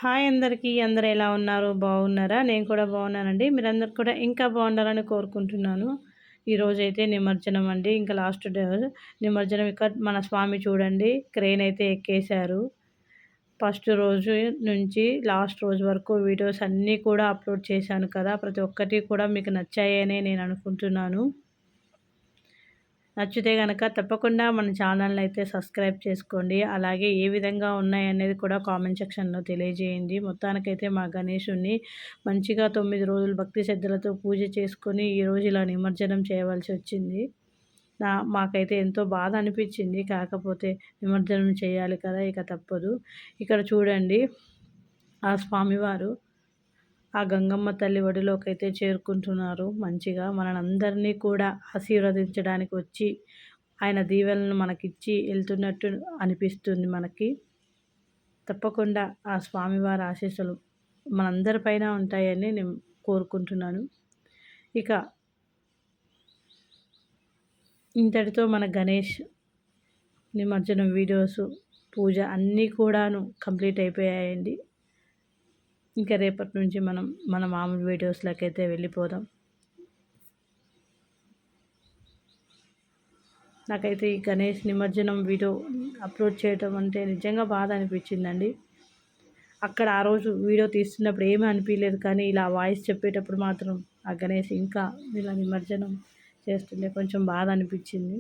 Hi అందరికీ. అందరూ ఎలా ఉన్నారు? బాగున్నారా? నేను కూడా బాగున్నానండి. మీరందరూ కూడా ఇంకా బాగుండాలని కోరుకుంటున్నాను. ఈరోజైతే నిమజ్జనం అండి. ఇంకా లాస్ట్ డే నిమజ్జనం. ఇక్కడ మన స్వామి చూడండి క్రేన్ అయితే ఎక్కేశారు. ఫస్ట్ రోజు నుంచి లాస్ట్ రోజు వరకు వీడియోస్ అన్నీ కూడా అప్లోడ్ చేశాను కదా! ప్రతి ఒక్కటి కూడా మీకు నచ్చాయనే నేను అనుకుంటున్నాను. నచ్చితే గనక తప్పకుండా మన ఛానల్ని అయితే సబ్స్క్రైబ్ చేసుకోండి. అలాగే ఏ విధంగా ఉన్నాయనేది కూడా కామెంట్ సెక్షన్లో తెలియజేయండి. మొత్తానికైతే మా గణేషుడిని మంచిగా 9 రోజులు భక్తి శ్రద్ధలతో పూజ చేసుకొని ఈరోజు ఇలా నిమజ్జనం చేయవలసి వచ్చింది. మాకైతే ఎంతో బాధ అనిపించింది. కాకపోతే నిమజ్జనం చేయాలి కదా, ఇక తప్పదు. ఇక్కడ చూడండి ఆ స్వామివారు ఆ గంగమ్మ తల్లి ఒడిలోకైతే చేరుకుంటున్నారు. మంచిగా మనందరినీ కూడా ఆశీర్వదించడానికి వచ్చి ఆయన దీవెనలను మనకిచ్చి వెళ్తున్నట్టు అనిపిస్తుంది మనకి. తప్పకుండా ఆ స్వామివారి ఆశీస్సులు మనందరిపైన ఉంటాయని నేను కోరుకుంటున్నాను. ఇక ఇంతటితో మన గణేష్ నిమజ్జనం వీడియోస్, పూజ అన్నీ కూడాను కంప్లీట్ అయిపోయాయండి. ఇంకా రేపటి నుంచి మన మామూలు వీడియోస్లోకి అయితే వెళ్ళిపోదాం. నాకైతే ఈ గణేష్ నిమజ్జనం వీడియో అప్లోడ్ చేయడం అంటే నిజంగా బాధ అనిపించిందండి. అక్కడ ఆ రోజు వీడియో తీస్తున్నప్పుడు ఏమీ అనిపించలేదు, కానీ ఇలా వాయిస్ చెప్పేటప్పుడు మాత్రం ఆ గణేష్ ఇంకా ఇలా నిమజ్జనం చేస్తుంటే కొంచెం బాధ అనిపించింది.